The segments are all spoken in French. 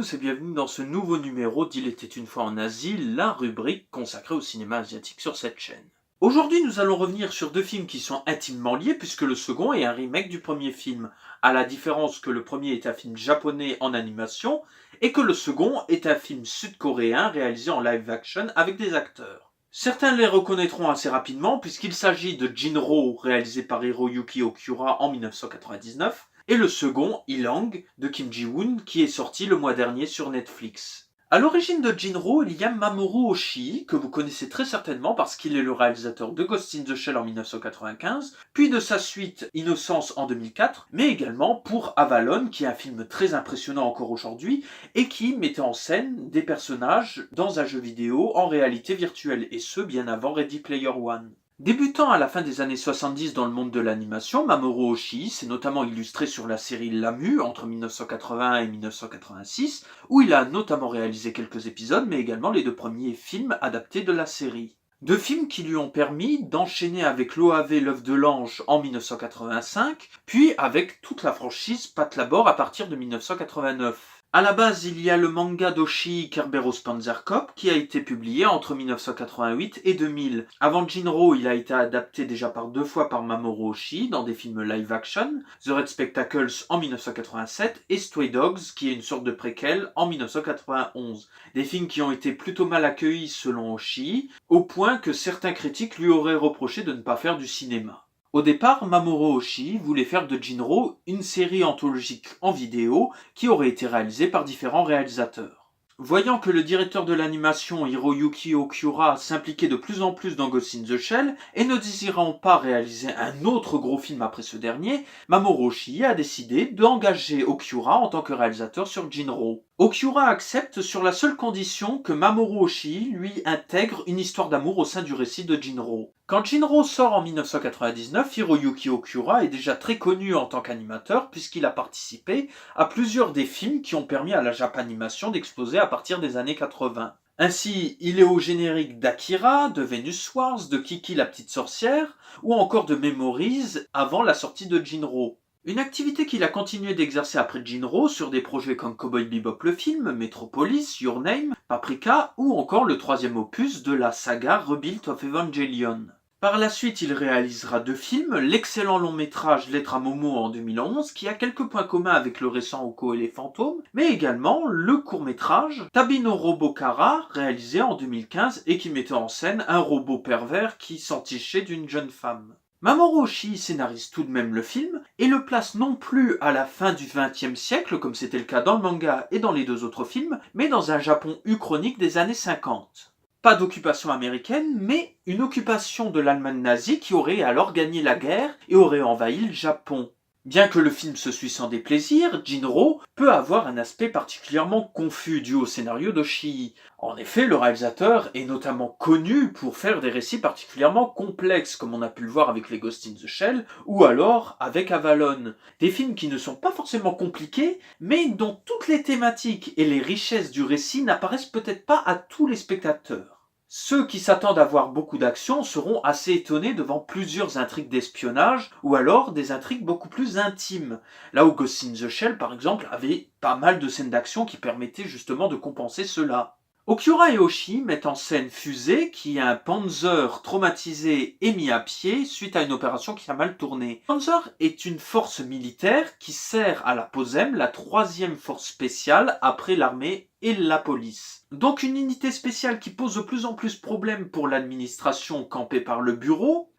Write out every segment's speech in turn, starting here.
tous et bienvenue dans ce nouveau numéro d'Il était une fois en Asie, la rubrique consacrée au cinéma asiatique sur cette chaîne. Aujourd'hui, nous allons revenir sur deux films qui sont intimement liés puisque le second est un remake du premier film, à la différence que le premier est un film japonais en animation et que le second est un film sud-coréen réalisé en live action avec des acteurs. Certains les reconnaîtront assez rapidement puisqu'il s'agit de Jinro réalisé par Hiroyuki Okiura en 1999 et le second, Ilang, de Kim Ji-woon, qui est sorti le mois dernier sur Netflix. À l'origine de Jinro, il y a Mamoru Oshii, que vous connaissez très certainement parce qu'il est le réalisateur de Ghost in the Shell en 1995, puis de sa suite Innocence en 2004, mais également pour Avalon, qui est un film très impressionnant encore aujourd'hui, et qui mettait en scène des personnages dans un jeu vidéo en réalité virtuelle, et ce bien avant Ready Player One. Débutant à la fin des années 70 dans le monde de l'animation, Mamoru Oshii s'est notamment illustré sur la série Lamu entre 1981 et 1986, où il a notamment réalisé quelques épisodes, mais également les deux premiers films adaptés de la série. Deux films qui lui ont permis d'enchaîner avec l'OAV L'œuf de l'ange en 1985, puis avec toute la franchise Pat Labor à partir de 1989. À la base, il y a le manga d'Oshii Kerberos Panzer Cop qui a été publié entre 1988 et 2000. Avant Jinro, il a été adapté déjà deux fois par Mamoru Oshii dans des films live action, The Red Spectacles en 1987 et Stray Dogs qui est une sorte de préquel en 1991. Des films qui ont été plutôt mal accueillis selon Oshii, au point que certains critiques lui auraient reproché de ne pas faire du cinéma. Au départ, Mamoru Oshii voulait faire de Jinro une série anthologique en vidéo qui aurait été réalisée par différents réalisateurs. Voyant que le directeur de l'animation Hiroyuki Okiura s'impliquait de plus en plus dans Ghost in the Shell et ne désirant pas réaliser un autre gros film après ce dernier, Mamoru Oshii a décidé d'engager Okiura en tant que réalisateur sur Jinro. Okiura accepte sur la seule condition que Mamoru Oshii lui intègre une histoire d'amour au sein du récit de Jinro. Quand Jinro sort en 1999, Hiroyuki Okiura est déjà très connu en tant qu'animateur puisqu'il a participé à plusieurs des films qui ont permis à la Japanimation d'exploser à partir des années 80. Ainsi, il est au générique d'Akira, de Venus Wars, de Kiki la petite sorcière ou encore de Memories avant la sortie de Jinro. Une activité qu'il a continué d'exercer après Jinro sur des projets comme Cowboy Bebop le film, Metropolis, Your Name, Paprika ou encore le troisième opus de la saga Rebuild of Evangelion. Par la suite, il réalisera deux films, l'excellent long métrage Lettre à Momo en 2011, qui a quelques points communs avec le récent Oko et les fantômes, mais également le court métrage Tabino Robokara, réalisé en 2015 et qui mettait en scène un robot pervers qui s'entichait d'une jeune femme. Mamoru Oshii scénarise tout de même le film et le place non plus à la fin du XXe siècle comme c'était le cas dans le manga et dans les deux autres films, mais dans un Japon uchronique des années 50. Pas d'occupation américaine, mais une occupation de l'Allemagne nazie qui aurait alors gagné la guerre et aurait envahi le Japon. Bien que le film se suit sans déplaisir, Jinro peut avoir un aspect particulièrement confus dû au scénario d'Oshii. En effet, le réalisateur est notamment connu pour faire des récits particulièrement complexes, comme on a pu le voir avec les Ghost in the Shell, ou alors avec Avalon. Des films qui ne sont pas forcément compliqués, mais dont toutes les thématiques et les richesses du récit n'apparaissent peut-être pas à tous les spectateurs. Ceux qui s'attendent à voir beaucoup d'action seront assez étonnés devant plusieurs intrigues d'espionnage ou alors des intrigues beaucoup plus intimes. Là où Ghost in the Shell, par exemple, avait pas mal de scènes d'action qui permettaient justement de compenser cela. Okiura et Oshii mettent en scène Fusée, qui est un Panzer traumatisé et mis à pied suite à une opération qui a mal tourné. Panzer est une force militaire qui sert à la POSEM, la troisième force spéciale après l'armée et la police. Donc une unité spéciale qui pose de plus en plus problème pour l'administration campée par le bureau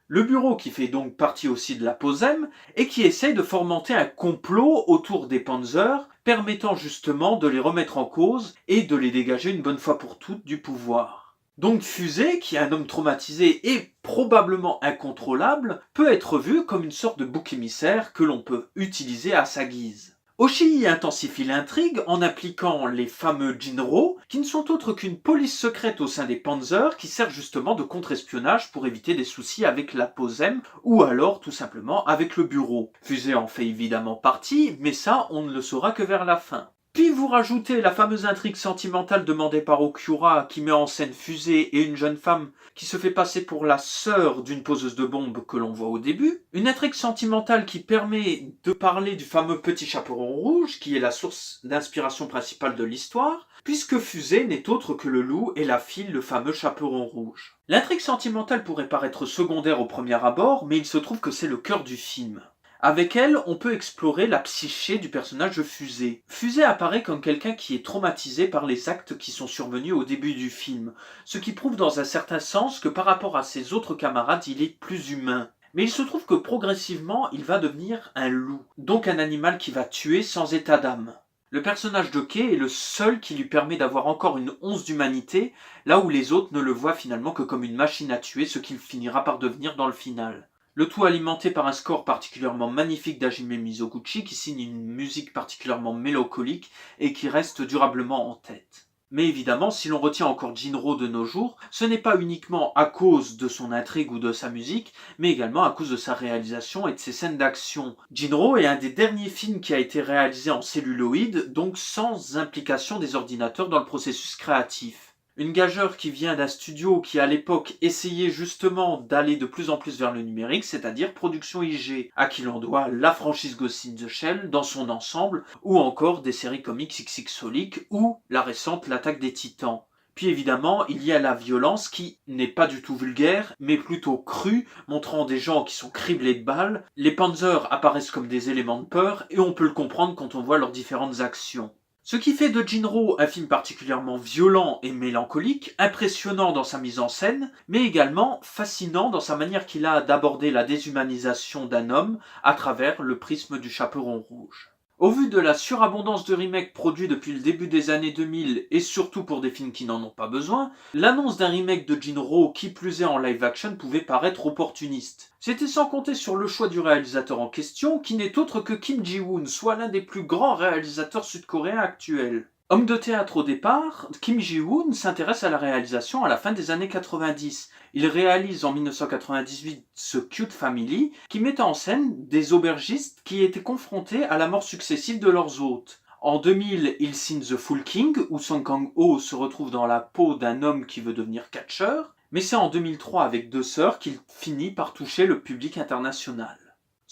qui fait donc partie aussi de la POSEM, et qui essaye de fomenter un complot autour des Panzers, permettant justement de les remettre en cause et de les dégager une bonne fois pour toutes du pouvoir. Donc Fusée, qui est un homme traumatisé et probablement incontrôlable, peut être vu comme une sorte de bouc émissaire que l'on peut utiliser à sa guise. Oshii intensifie l'intrigue en appliquant les fameux Jinro, qui ne sont autres qu'une police secrète au sein des Panzers qui sert justement de contre-espionnage pour éviter des soucis avec la POSEM ou alors tout simplement avec le bureau. Fusée en fait évidemment partie, mais ça on ne le saura que vers la fin. Puis vous rajoutez la fameuse intrigue sentimentale demandée par Okura qui met en scène Fusée et une jeune femme qui se fait passer pour la sœur d'une poseuse de bombes que l'on voit au début. Une intrigue sentimentale qui permet de parler du fameux petit chaperon rouge qui est la source d'inspiration principale de l'histoire, puisque Fusée n'est autre que le loup et la fille le fameux chaperon rouge. L'intrigue sentimentale pourrait paraître secondaire au premier abord, mais il se trouve que c'est le cœur du film. Avec elle, on peut explorer la psyché du personnage de Fusée. Fusée apparaît comme quelqu'un qui est traumatisé par les actes qui sont survenus au début du film, ce qui prouve dans un certain sens que par rapport à ses autres camarades, il est plus humain. Mais il se trouve que progressivement, il va devenir un loup, donc un animal qui va tuer sans état d'âme. Le personnage de Kay est le seul qui lui permet d'avoir encore une once d'humanité, là où les autres ne le voient finalement que comme une machine à tuer, ce qu'il finira par devenir dans le final. Le tout alimenté par un score particulièrement magnifique d'Hajime Mizoguchi qui signe une musique particulièrement mélancolique et qui reste durablement en tête. Mais évidemment, si l'on retient encore Jinro de nos jours, ce n'est pas uniquement à cause de son intrigue ou de sa musique, mais également à cause de sa réalisation et de ses scènes d'action. Jinro est un des derniers films qui a été réalisé en celluloïd, donc sans implication des ordinateurs dans le processus créatif. Une gageure qui vient d'un studio qui à l'époque essayait justement d'aller de plus en plus vers le numérique, c'est-à-dire Production IG, à qui l'on doit la franchise Ghost in the Shell dans son ensemble, ou encore des séries comics XXXolic, ou la récente L'Attaque des Titans. Puis évidemment, il y a la violence qui n'est pas du tout vulgaire, mais plutôt crue, montrant des gens qui sont criblés de balles. Les Panzers apparaissent comme des éléments de peur, et on peut le comprendre quand on voit leurs différentes actions. Ce qui fait de Jinro un film particulièrement violent et mélancolique, impressionnant dans sa mise en scène, mais également fascinant dans sa manière qu'il a d'aborder la déshumanisation d'un homme à travers le prisme du chaperon rouge. Au vu de la surabondance de remakes produits depuis le début des années 2000 et surtout pour des films qui n'en ont pas besoin, l'annonce d'un remake de Jinro qui plus est en live action pouvait paraître opportuniste. C'était sans compter sur le choix du réalisateur en question qui n'est autre que Kim Ji-woon, soit l'un des plus grands réalisateurs sud-coréens actuels. Homme de théâtre au départ, Kim Ji-woon s'intéresse à la réalisation à la fin des années 90. Il réalise en 1998 The Cute Family, qui met en scène des aubergistes qui étaient confrontés à la mort successive de leurs hôtes. En 2000, il signe The Fool King, où Song Kang-ho se retrouve dans la peau d'un homme qui veut devenir catcheur, mais c'est en 2003 avec Deux Sœurs qu'il finit par toucher le public international.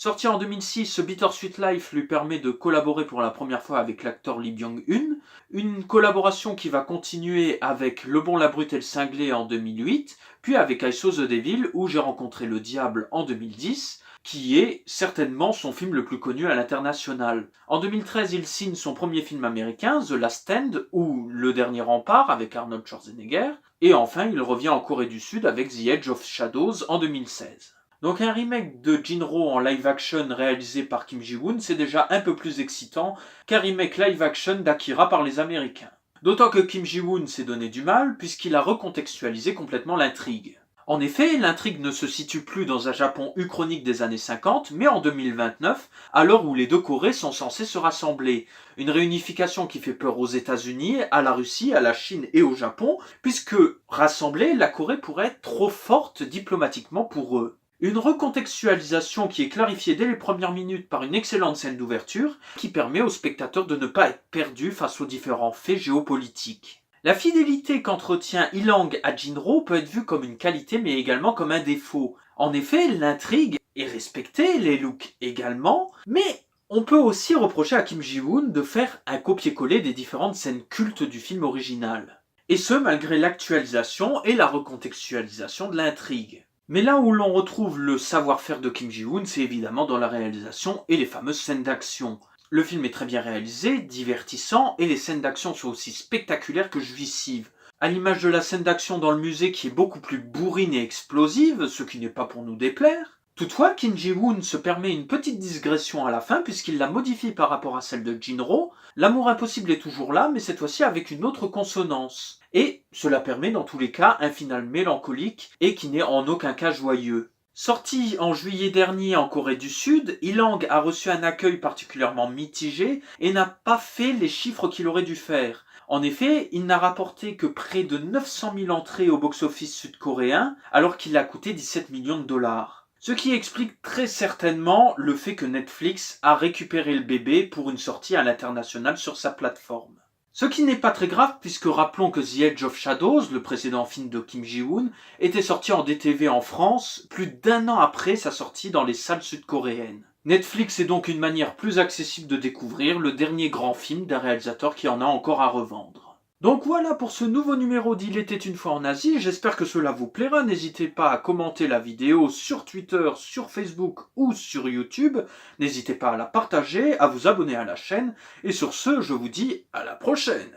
Sorti en 2006, Bittersweet Life lui permet de collaborer pour la première fois avec l'acteur Lee Byung-hun, une collaboration qui va continuer avec Le Bon, la Brute et le Cinglé en 2008, puis avec I Saw the Devil où j'ai rencontré le diable en 2010, qui est certainement son film le plus connu à l'international. En 2013, il signe son premier film américain, The Last Stand, ou Le Dernier Rempart avec Arnold Schwarzenegger, et enfin il revient en Corée du Sud avec The Edge of Shadows en 2016. Donc un remake de Jinro en live action réalisé par Kim Ji-woon, c'est déjà un peu plus excitant qu'un remake live action d'Akira par les Américains. D'autant que Kim Ji-woon s'est donné du mal puisqu'il a recontextualisé complètement l'intrigue. En effet, l'intrigue ne se situe plus dans un Japon uchronique des années 50, mais en 2029, à l'heure où les deux Corées sont censées se rassembler. Une réunification qui fait peur aux États-Unis, à la Russie, à la Chine et au Japon, puisque, rassemblée, la Corée pourrait être trop forte diplomatiquement pour eux. Une recontextualisation qui est clarifiée dès les premières minutes par une excellente scène d'ouverture qui permet aux spectateurs de ne pas être perdus face aux différents faits géopolitiques. La fidélité qu'entretient Ilang à Jinro peut être vue comme une qualité mais également comme un défaut. En effet, l'intrigue est respectée, les looks également, mais on peut aussi reprocher à Kim Ji-woon de faire un copier-coller des différentes scènes cultes du film original. Et ce malgré l'actualisation et la recontextualisation de l'intrigue. Mais là où l'on retrouve le savoir-faire de Kim Ji-woon, c'est évidemment dans la réalisation et les fameuses scènes d'action. Le film est très bien réalisé, divertissant, et les scènes d'action sont aussi spectaculaires que jouissives. À l'image de la scène d'action dans le musée qui est beaucoup plus bourrine et explosive, ce qui n'est pas pour nous déplaire. Toutefois, Kim Ji-woon se permet une petite digression à la fin puisqu'il la modifie par rapport à celle de Jinro. L'amour impossible est toujours là, mais cette fois-ci avec une autre consonance. Et cela permet dans tous les cas un final mélancolique et qui n'est en aucun cas joyeux. Sorti en juillet dernier en Corée du Sud, Ilang a reçu un accueil particulièrement mitigé et n'a pas fait les chiffres qu'il aurait dû faire. En effet, il n'a rapporté que près de 900 000 entrées au box-office sud-coréen alors qu'il a coûté 17 millions de dollars. Ce qui explique très certainement le fait que Netflix a récupéré le bébé pour une sortie à l'international sur sa plateforme. Ce qui n'est pas très grave puisque rappelons que The Edge of Shadows, le précédent film de Kim Ji-woon, était sorti en DTV en France plus d'1 an après sa sortie dans les salles sud-coréennes. Netflix est donc une manière plus accessible de découvrir le dernier grand film d'un réalisateur qui en a encore à revendre. Donc voilà pour ce nouveau numéro d'Il était une fois en Asie, j'espère que cela vous plaira, n'hésitez pas à commenter la vidéo sur Twitter, sur Facebook ou sur YouTube, n'hésitez pas à la partager, à vous abonner à la chaîne, et sur ce, je vous dis à la prochaine.